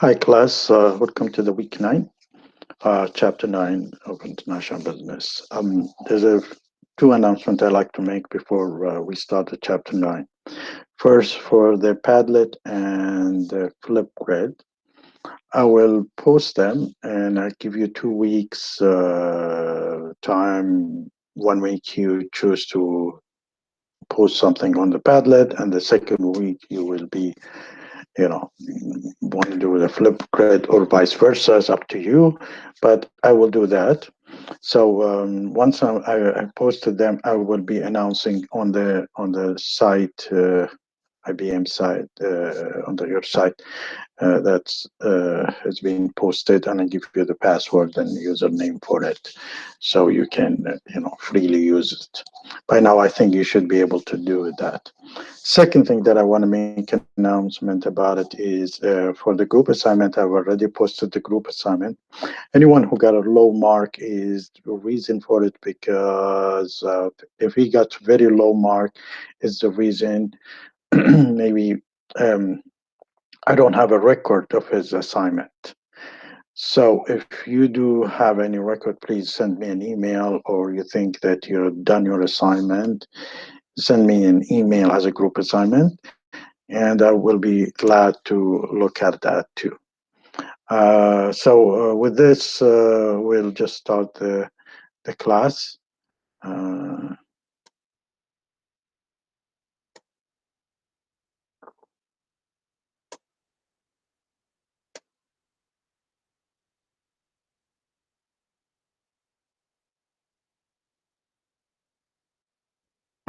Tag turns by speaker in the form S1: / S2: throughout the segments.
S1: Hi, class. Welcome to the week 9, chapter 9 of international business. There's two announcements I'd like to make before we start the chapter 9. First, for the Padlet and the Flipgrid, I will post them and I give you 2 weeks time. 1 week you choose to post something on the Padlet, and the second week you will be want to do the flip grid or vice versa is up to you, but I will do that. So once I posted them, I will be announcing on the site, IBM site, on your site, that's has been posted, and I give you the password and username for it, so you can freely use it. By now, I think you should be able to do that. Second thing that I want to make an announcement about it is for the group assignment, I've already posted the group assignment. Anyone who got a low mark is the reason for it, because if he got very low mark, is the reason maybe um, I don't have a record of his assignment. So if you do have any record, please send me an email, or you think that you've done your assignment, send me an email as a group assignment, and I will be glad to look at that too. So with this, we'll just start the class. Uh,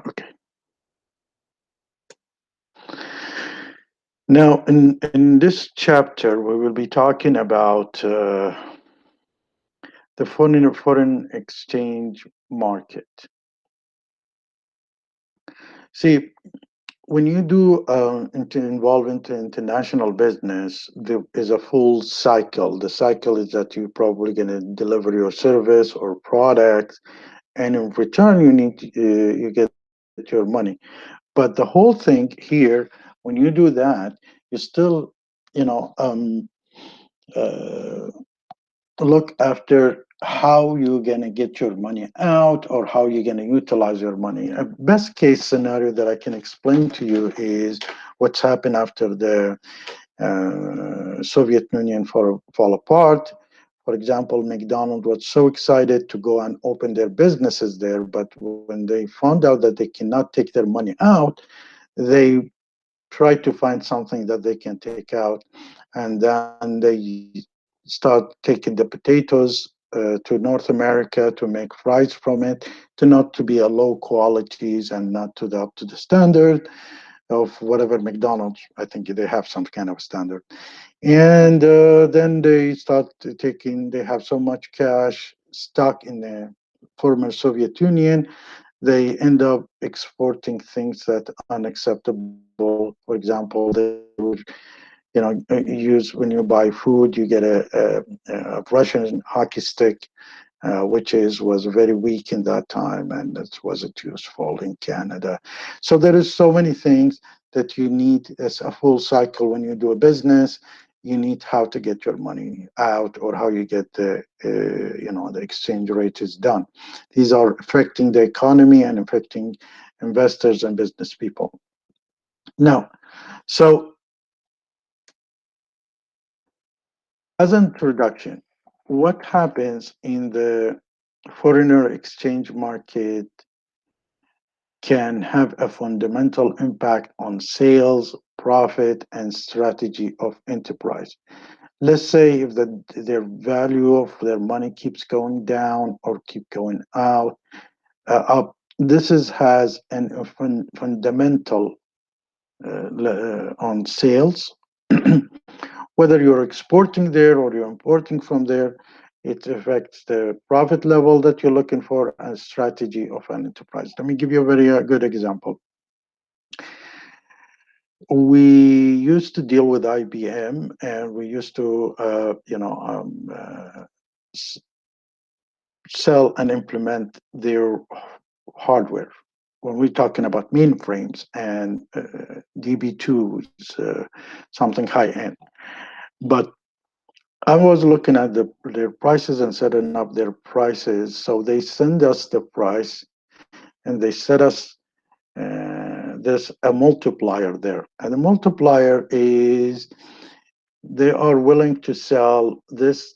S1: okay. Now, in this chapter, we will be talking about the foreign exchange market. See, when you do involve into international business, there is a full cycle. The cycle is that you're probably going to deliver your service or product, and in return, you get your money. But the whole thing here, when you do that, you still, you know, uh, look after how you're going to get your money out or how you're going to utilize your money. A best case scenario that I can explain to you is what's happened after the Soviet Union fall apart. For example, McDonald's was so excited to go and open their businesses there, but when they found out that they cannot take their money out, they tried to find something that they can take out, and then they start taking the potatoes to North America to make fries from it, to not to be a low qualities and not to the up to the standard of whatever McDonald's. I think they have some kind of standard. And then they start taking. They have so much cash stuck in the former Soviet Union, they end up exporting things that are unacceptable. For example, they would, use, when you buy food, you get a Russian hockey stick, which was very weak in that time, and it wasn't useful in Canada. So there is so many things that you need as a full cycle when you do a business. You need how to get your money out, or how you get the exchange rate is done. These are affecting the economy and affecting investors and business people. Now, so as an introduction, what happens in the foreigner exchange market can have a fundamental impact on sales, profit, and strategy of enterprise. Let's say if their value of their money keeps going down or keep going up, this has a fundamental on sales. Whether you're exporting there or you're importing from there, it affects the profit level that you're looking for and strategy of an enterprise. Let me give you a very good example. We used to deal with IBM, and we used to, sell and implement their hardware. When we're talking about mainframes and DB2s, something high end. But I was looking at their prices and setting up their prices. So they send us the price and they set us there's a multiplier there. And the multiplier is they are willing to sell this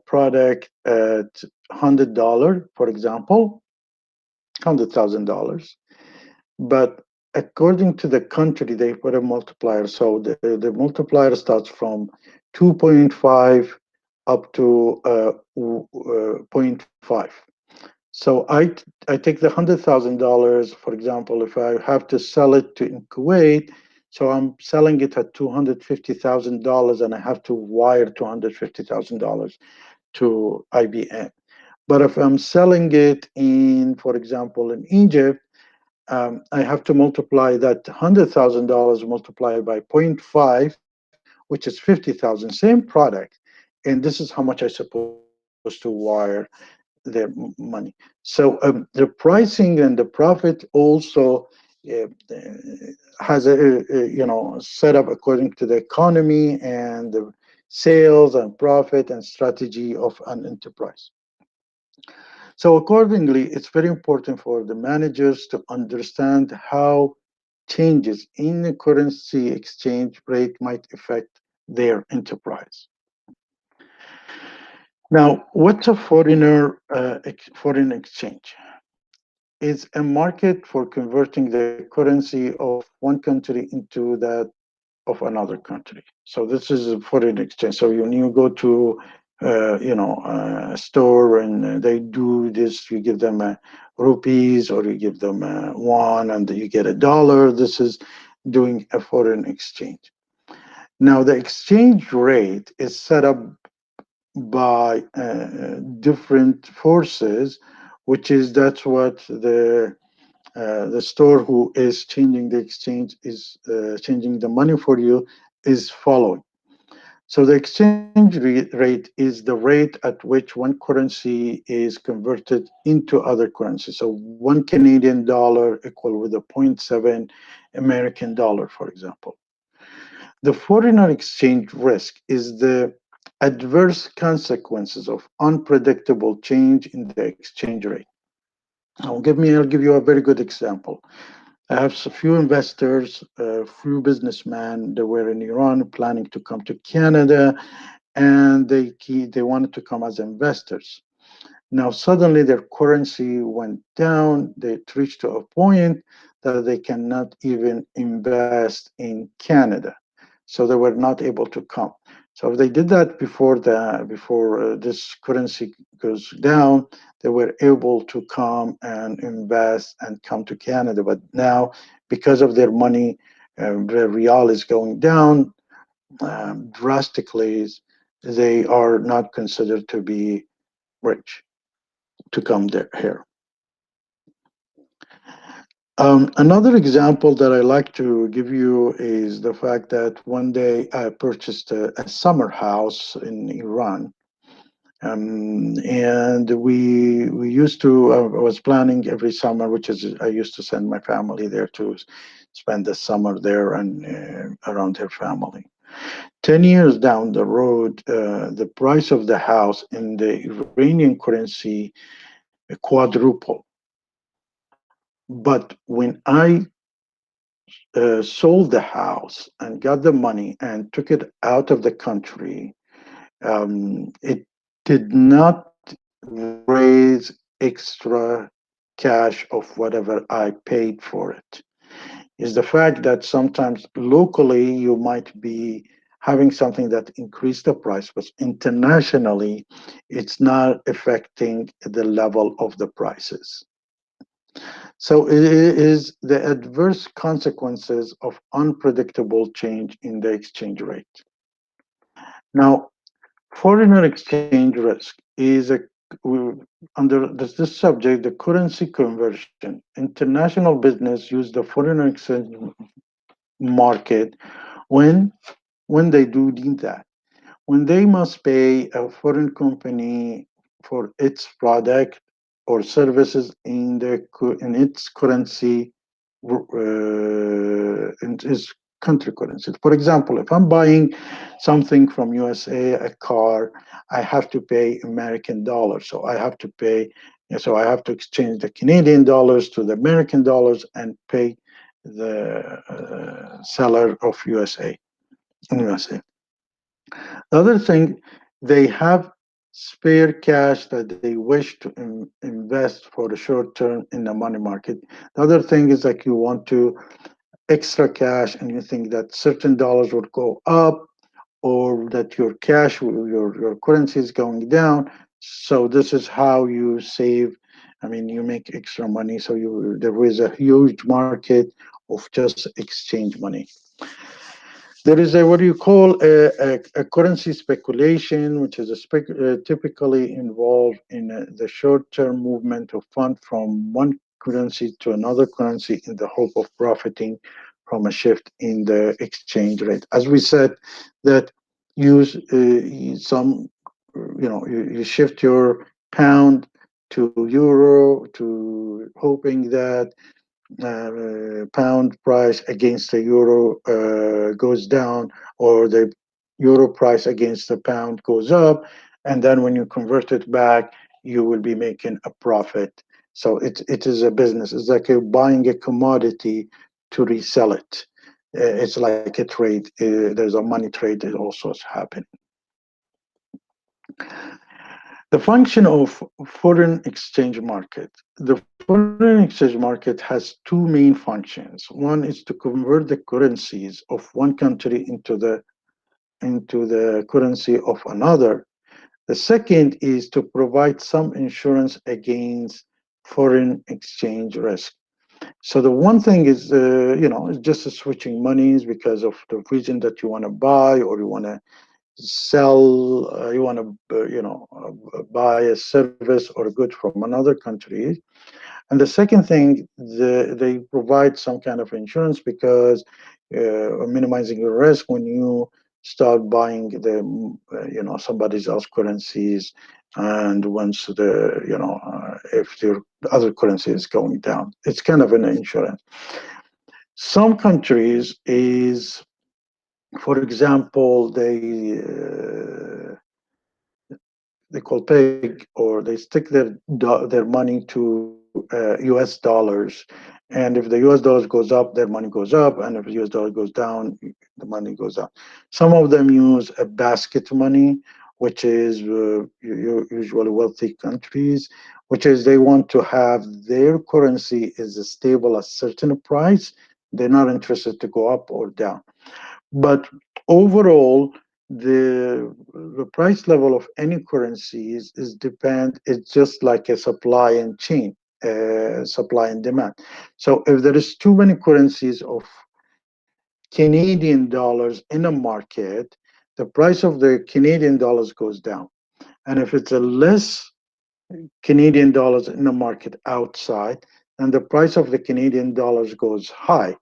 S1: product at $100, for example, $100,000. But according to the country, they put a multiplier. So the multiplier starts from 2.5 up to zero point 0.5. So I take the $100,000, for example, if I have to sell it to in Kuwait, so I'm selling it at $250,000 and I have to wire $250,000 to IBM. But if I'm selling it in, for example, in Egypt, I have to multiply that $100,000 multiplied by zero point 0.5, which is 50,000, same product. And this is how much I supposed to wire their money. So the pricing and the profit also has set up according to the economy and the sales and profit and strategy of an enterprise. So accordingly, it's very important for the managers to understand how changes in the currency exchange rate might affect their enterprise. Now, what's a foreign exchange? It's a market for converting the currency of one country into that of another country. So this is a foreign exchange. So when you go to a store and they do this, you give them rupees or you give them one and you get a dollar. This is doing a foreign exchange. Now the exchange rate is set up by different forces, which is that's what the store who is changing the exchange is changing the money for you is following. So the exchange rate is the rate at which one currency is converted into other currency. So one Canadian dollar equal with a zero point 0.7 American dollar, for example. The foreign exchange risk is the adverse consequences of unpredictable change in the exchange rate. I'll give you a very good example. I have a few investors, a few businessmen that were in Iran planning to come to Canada, and they wanted to come as investors. Now suddenly their currency went down. They reached to a point that they cannot even invest in Canada, so they were not able to come. So if they did that before this currency goes down, they were able to come and invest and come to Canada. But now, because of their money, the real is going down drastically. They are not considered to be rich to come there here. Another example that I like to give you is the fact that one day I purchased a summer house in Iran. And we used to, I was planning every summer, which is, I used to send my family there to spend the summer there and around their family. 10 years down the road, the price of the house in the Iranian currency quadrupled. But when I sold the house and got the money and took it out of the country, it did not raise extra cash of whatever I paid for it. Is the fact that sometimes locally you might be having something that increased the price, but internationally it's not affecting the level of the prices. So it is the adverse consequences of unpredictable change in the exchange rate. Now, foreign exchange risk is under this subject, the currency conversion. International business use the foreign exchange market when when they do need that. When they must pay a foreign company for its product or services in its currency, in its country currencies. For example, if I'm buying something from USA, a car, I have to pay American dollars. So I have to exchange the Canadian dollars to the American dollars and pay the seller of USA in USA. The other thing, they have spare cash that they wish to invest for the short term in the money market. The other thing is like you want to extra cash and you think that certain dollars would go up or that your your currency is going down. So this is how you save. I mean, you make extra money. So there is a huge market of just exchange money. There is a what do you call a currency speculation, which is typically involved in the short-term movement of fund from one currency to another currency in the hope of profiting from a shift in the exchange rate. As we said, that use some, you shift your pound to euro to hoping that pound price against the euro goes down, or the euro price against the pound goes up, and then when you convert it back, you will be making a profit. So it is a business. It's like you're buying a commodity to resell it. It's like a trade. There's a money trade that also is happening. The function of foreign exchange market. The foreign exchange market has two main functions. One is to convert the currencies of one country into the currency of another. The second is to provide some insurance against foreign exchange risk. So the one thing is, it's just switching monies because of the reason that you want to buy or you want to sell, you want to, buy a service or a good from another country. And the second thing, they provide some kind of insurance because minimizing your risk when you start buying somebody else currencies, and once if your other currency is going down, it's kind of an insurance. Some countries is, for example, they call peg, or they stick their money to US dollars, and if the US dollars goes up, their money goes up, and if the US dollar goes down, the money goes down. Some of them use a basket money, which is usually wealthy countries, which is they want to have their currency is stable at certain price. They're not interested to go up or down. But overall, the price level of any currency it's just like a supply and chain, supply and demand. So if there is too many currencies of Canadian dollars in a market, the price of the Canadian dollars goes down. And if it's a less Canadian dollars in the market outside, then the price of the Canadian dollars goes high,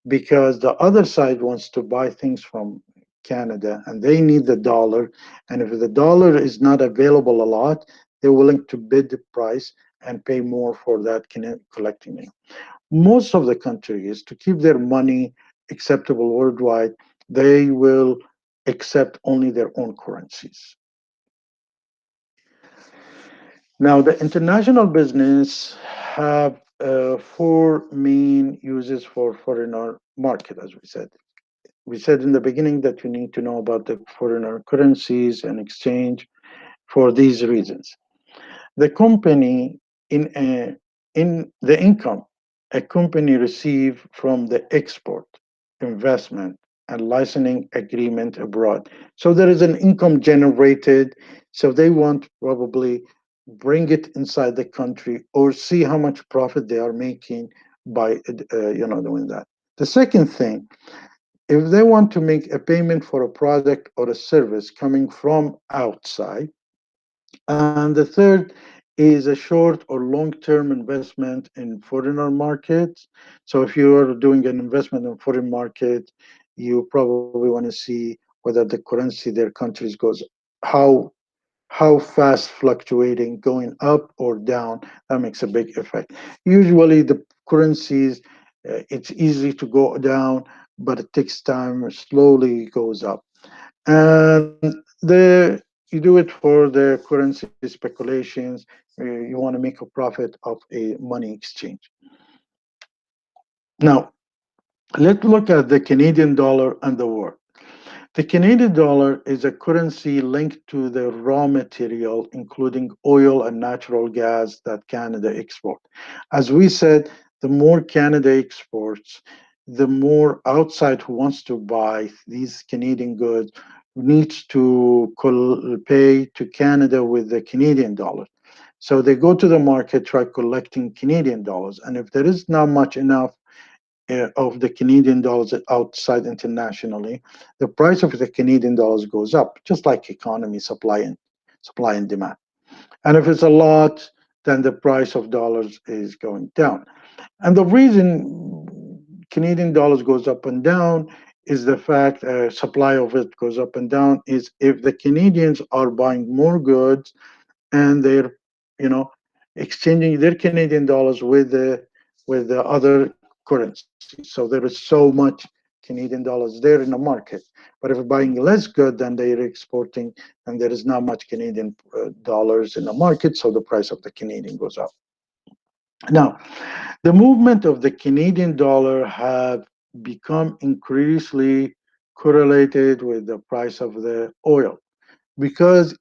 S1: because the other side wants to buy things from Canada and they need the dollar. And if the dollar is not available a lot, they're willing to bid the price and pay more for that collecting it. Most of the countries, to keep their money acceptable worldwide, they will accept only their own currencies. Now, the international business have four main uses for foreigner market, as we said. We said in the beginning that you need to know about the foreigner currencies and exchange for these reasons. The company in the income a company receive from the export, investment, and licensing agreement abroad. So there is an income generated. So they want probably bring it inside the country or see how much profit they are making by doing that. The second thing, if they want to make a payment for a product or a service coming from outside. And the third is a short or long-term investment in foreigner markets. So if you are doing an investment in foreign market, you probably want to see whether the currency their countries goes, how how fast fluctuating, going up or down. That makes a big effect. Usually the currencies, it's easy to go down but it takes time, slowly goes up. And you do it for the currency speculations. You want to make a profit of a money exchange. Now, let's look at the Canadian dollar and the world. The Canadian dollar is a currency linked to the raw material, including oil and natural gas that Canada export. As we said, the more Canada exports, the more outside who wants to buy these Canadian goods needs to pay to Canada with the Canadian dollar. So they go to the market, try collecting Canadian dollars, and if there is not much enough of the Canadian dollars outside internationally, the price of the Canadian dollars goes up, just like economy supply and demand. And if it's a lot, then the price of dollars is going down. And the reason Canadian dollars goes up and down is the fact supply of it goes up and down is if the Canadians are buying more goods and they're you know exchanging their Canadian dollars with the other currencies. So there is so much Canadian dollars there in the market. But if you're buying less good than they're exporting, and there is not much Canadian dollars in the market, so the price of the Canadian goes up. Now, the movement of the Canadian dollar have become increasingly correlated with the price of the oil because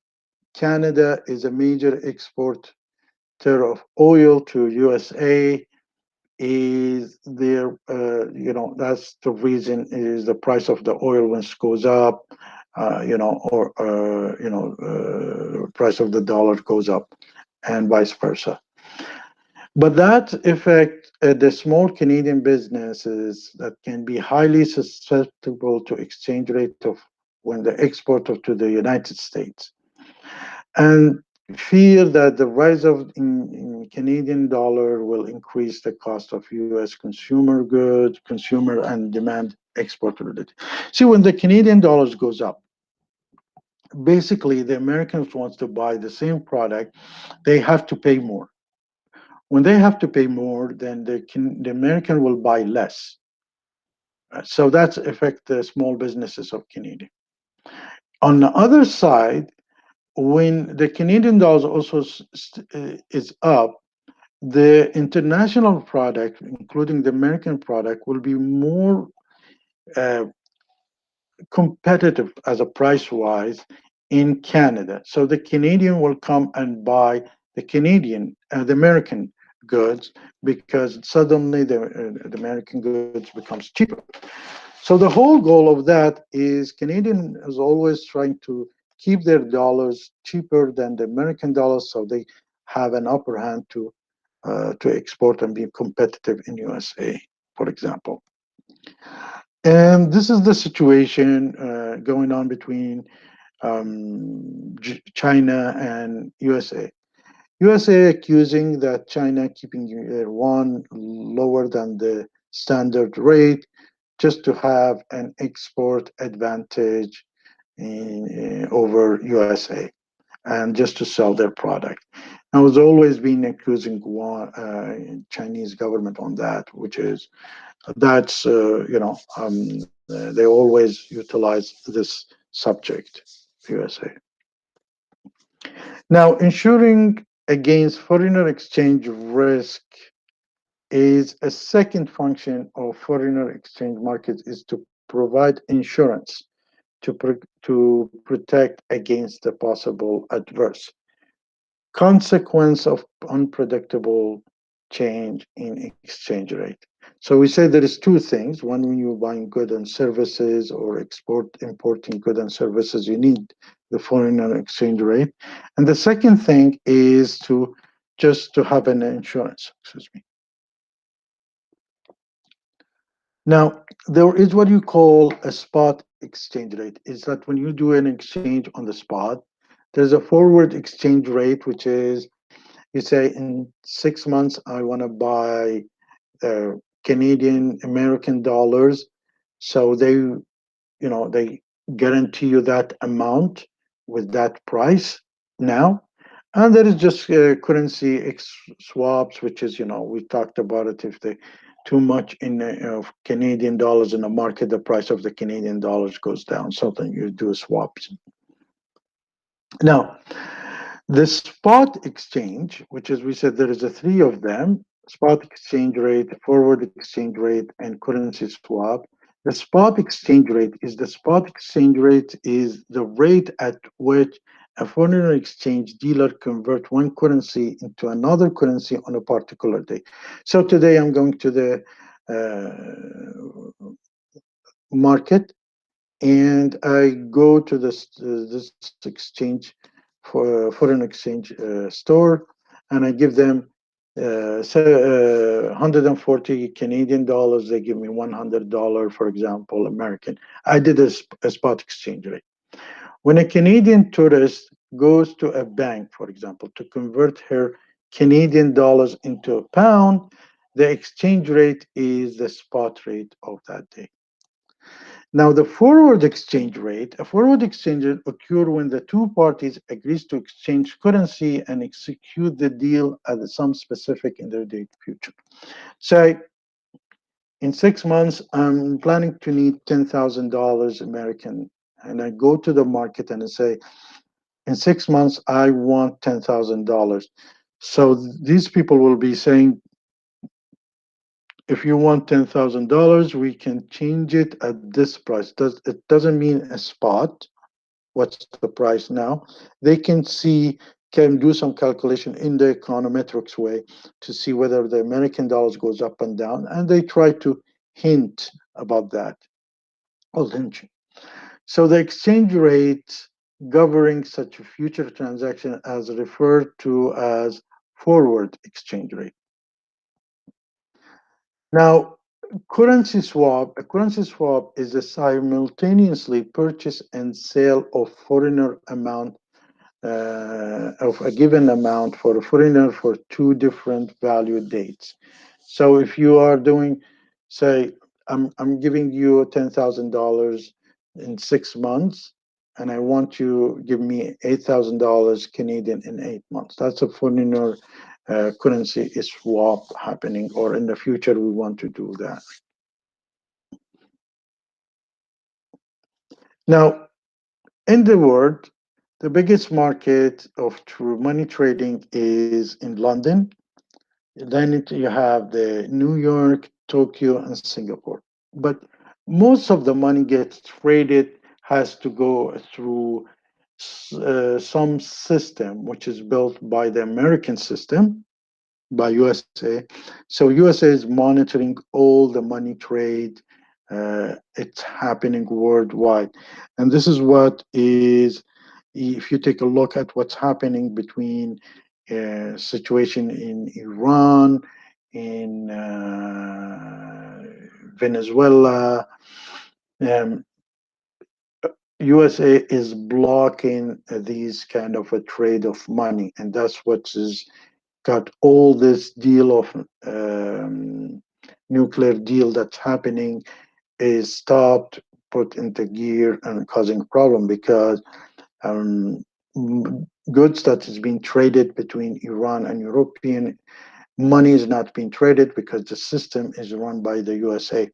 S1: Canada is a major exporter of oil to USA. Is there that's the reason is the price of the oil when it goes up, or price of the dollar goes up and vice versa. But that affect the small Canadian businesses that can be highly susceptible to exchange rate of when they export to the United States, and fear that the rise of in Canadian dollar will increase the cost of U.S. consumer goods, consumer and demand export related. See, when the Canadian dollars goes up, basically the Americans wants to buy the same product, they have to pay more. When they have to pay more, then the American will buy less. So that's affect the small businesses of Canada. On the other side, when the Canadian dollars also is up, the international product, including the American product, will be more uh, competitive as a price wise in Canada. So the Canadian will come and buy the American goods because suddenly the American goods becomes cheaper. So the whole goal of that is Canadian is always trying to keep their dollars cheaper than the American dollars, so they have an upper hand to export and be competitive in USA, for example. And this is the situation going on between China and USA. USA accusing that China keeping yuan lower than the standard rate just to have an export advantage over USA and just to sell their product. I was always been accusing Chinese government on that, which is that's they always utilize this subject, USA. Now, ensuring against foreign exchange risk is a second function of foreign exchange markets is to provide insurance to protect against the possible adverse consequence of unpredictable change in exchange rate. So we say there is two things. One, when you're buying goods and services or importing goods and services, you need the foreign exchange rate. And the second thing is just to have an insurance. Excuse me. Now, there is what you call a spot exchange rate. Is that when you do an exchange on the spot, there's a forward exchange rate, which is you say in 6 months, I want to buy Canadian American dollars. So they guarantee you that amount with that price now. And there is just currency swaps, which is, we talked about it. If too much in of Canadian dollars in the market, the price of the Canadian dollars goes down. Something you do swaps. Now, the spot exchange, which is we said there is a three of them: spot exchange rate, forward exchange rate, and currency swap. The spot exchange rate is the rate at which a foreign exchange dealer convert one currency into another currency on a particular day. So today I'm going to the market and I go to this exchange for foreign exchange store, and I give them 140 Canadian dollars. They give me $100, for example, American. I did a spot exchange rate. When a Canadian tourist goes to a bank, for example, to convert her Canadian dollars into a pound, the exchange rate is the spot rate of that day. Now, a forward exchange rate occurs when the two parties agrees to exchange currency and execute the deal at some specific intermediate future. Say, in 6 months, I'm planning to need $10,000 American, and I go to the market and I say, in 6 months, I want $10,000. So these people will be saying, if you want $10,000, we can change it at this price. It doesn't mean a spot. What's the price now? They can do some calculation in the econometrics way to see whether the American dollars goes up and down, and they try to hint about that. Well, hinting. So the exchange rate governing such a future transaction as referred to as forward exchange rate. Now, a currency swap is a simultaneously purchase and sale of foreigner amount of a given amount for a foreigner for two different value dates. So if you are doing, say, I'm giving you $10,000 in 6 months, and I want you to give me $8,000 Canadian in 8 months. That's a foreigner currency swap happening, or in the future we want to do that. Now, in the world, the biggest market of true money trading is in London. Then you have the New York, Tokyo, and Singapore. But most of the money gets traded has to go through some system which is built by the American system, by USA. So USA is monitoring all the money trade. It's happening worldwide. And this is what is, if you take a look at what's happening between situation in Iran, in Venezuela, um, USA is blocking these kind of a trade of money, and that's what is got all this deal of nuclear deal that's happening is stopped, put into gear, and causing a problem because um, goods that is being traded between Iran and European money is not being traded because the system is run by the USA.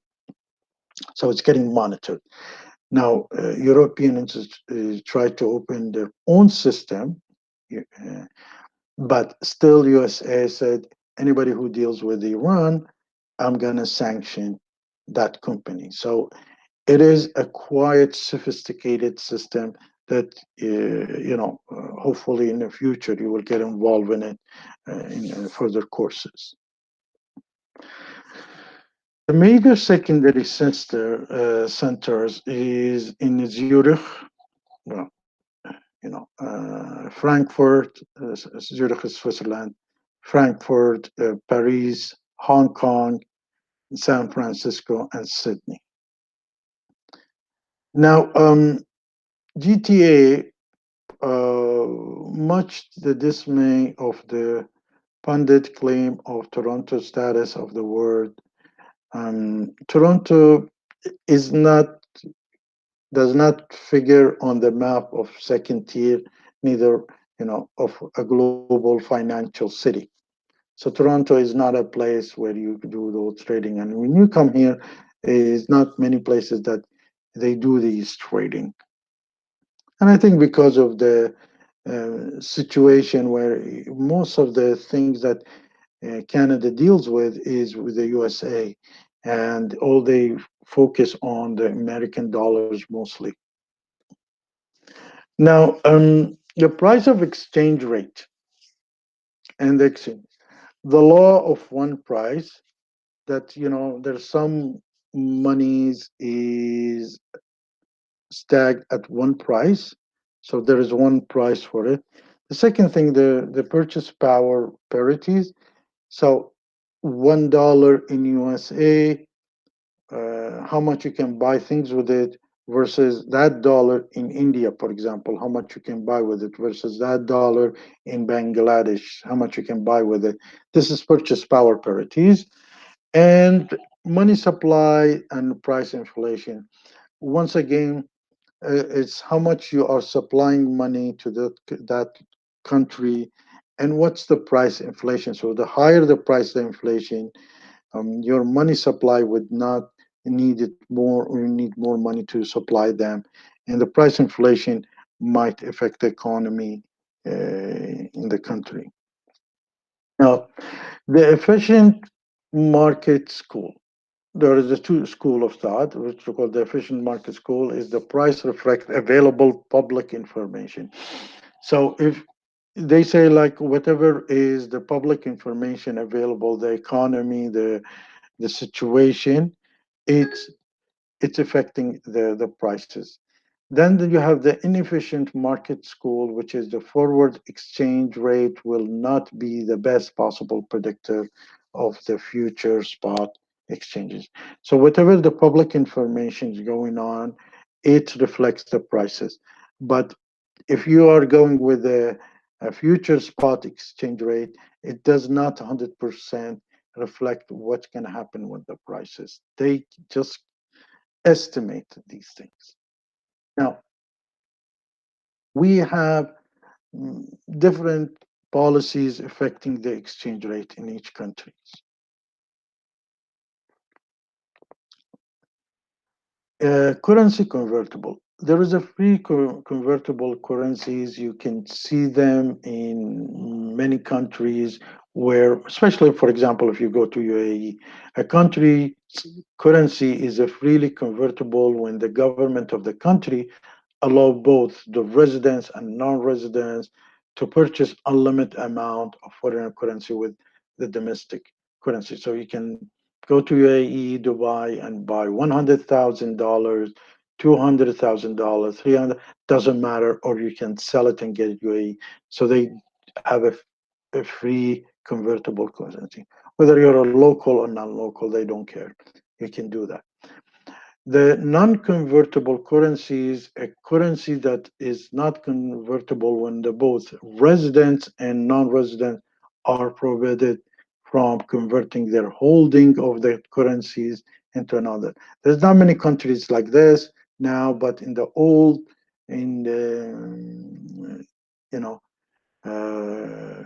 S1: So it's getting monitored. Now, Europeans try to open their own system, but still USA said, anybody who deals with Iran, I'm going to sanction that company. So it is a quite sophisticated system that hopefully in the future you will get involved in it in further courses. The major secondary centers is in Zurich, well, Frankfurt, Zurich is Switzerland, Frankfurt, Paris, Hong Kong, San Francisco, and Sydney. Now, GTA, much the dismay of the pundit claim of Toronto status of the world, Toronto is not does not figure on the map of second tier, neither of a global financial city. So Toronto is not a place where you do those trading. And when you come here, is not many places that they do these trading. And I think because of the situation where most of the things that Canada deals with is with the USA, and all they focus on the American dollars mostly. Now, the price of exchange rate and the exchange, the law of one price, that there's some monies is stacked at one price, so there is one price for it. The second thing, the purchase power parities. So $1 in USA, how much you can buy things with it versus that dollar in India, for example, how much you can buy with it versus that dollar in Bangladesh, how much you can buy with it. This is purchase power parities. And money supply and price inflation. Once again, it's how much you are supplying money to that country, and what's the price inflation. So the higher the price the inflation, your money supply would not need it more, or you need more money to supply them, and the price inflation might affect the economy in the country. Now, the efficient market school. There is a two school of thought, which we call the efficient market school, is the price reflect available public information. So if they say like whatever is the public information available, the economy, the situation, it's it's affecting the prices. Then you have the inefficient market school, which is the forward exchange rate will not be the best possible predictor of the future spot exchanges. So whatever the public information is going on, it reflects the prices. But if you are going with a future spot exchange rate, it does not 100% reflect what's going to happen with the prices. They just estimate these things. Now, we have mm, different policies affecting the exchange rate in each country. Currency convertible. There is a free convertible currencies. You can see them in many countries where, especially for example, if you go to UAE, a country currency is a freely convertible when the government of the country allow both the residents and non-residents to purchase unlimited amount of foreign currency with the domestic currency. So you can go to UAE, Dubai, and buy $100,000, $200,000, 300, doesn't matter, or you can sell it and get UAE. So they have a free convertible currency. Whether you're a local or non-local, they don't care. You can do that. The non-convertible currency is a currency that is not convertible when the both residents and non-residents are prohibited from converting their holding of the currencies into another. There's not many countries like this now, but in the old, in the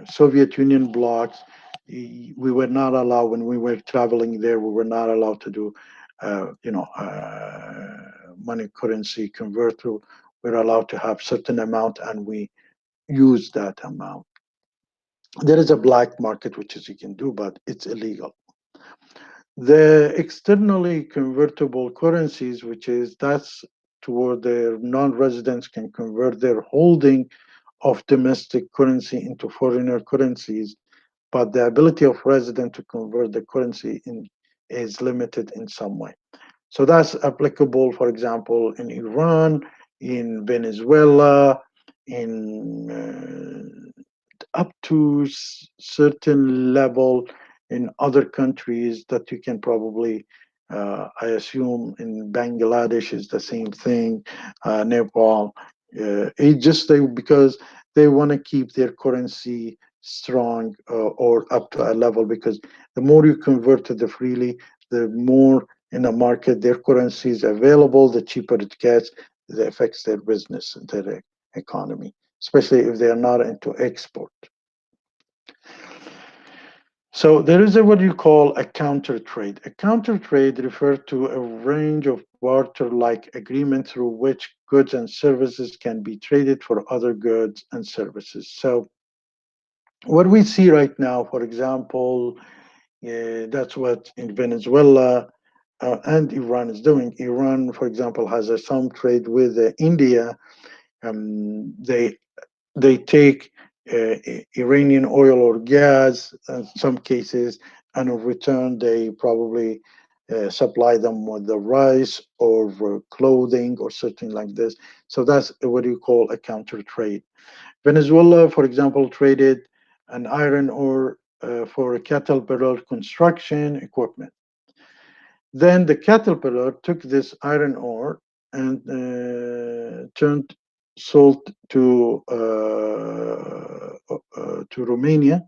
S1: Soviet Union blocks, we were not allowed, when we were traveling there, we were not allowed to do, money currency converter. We're allowed to have certain amount, and we use that amount. There is a black market, which is you can do, but it's illegal. The externally convertible currencies, which is that's toward their non-residents can convert their holding of domestic currency into foreigner currencies, but the ability of resident to convert the currency in is limited in some way. So that's applicable, for example, in Iran, in Venezuela, in up to certain level in other countries that you can probably, I assume in Bangladesh is the same thing, Nepal. It just they because they want to keep their currency strong, or up to a level, because the more you convert to the freely, the more in the market their currency is available, the cheaper it gets, that affects their business, their economy, especially if they are not into export. So there is a what you call a counter trade. A counter trade refers to a range of barter-like agreement through which goods and services can be traded for other goods and services. So what we see right now, for example, that's what in Venezuela and Iran is doing. Iran, for example, has some trade with India. They take Iranian oil or gas in some cases, and in return, they probably supply them with the rice or clothing or something like this. So that's what you call a counter trade. Venezuela, for example, traded an iron ore for caterpillar construction equipment. Then the caterpillar took this iron ore and turned sold to Romania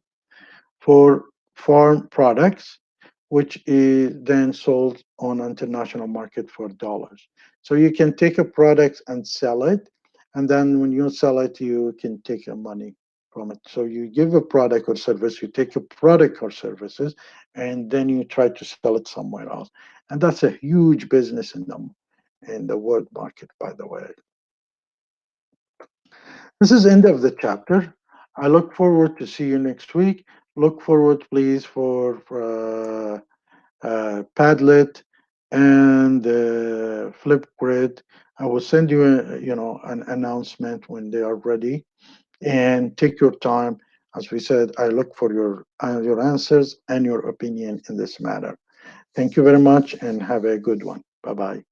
S1: for farm products, which is then sold on international market for dollars. So you can take a product and sell it, and then when you sell it, you can take your money from it. So you give a product or service, you take a product or services, and then you try to sell it somewhere else. And that's a huge business in the world market, by the way. This is end of the chapter. I look forward to see you next week. Look forward, please, for Padlet and Flipgrid. I will send you an announcement when they are ready. And take your time. As we said, I look for your answers and your opinion in this matter. Thank you very much, and have a good one. Bye bye.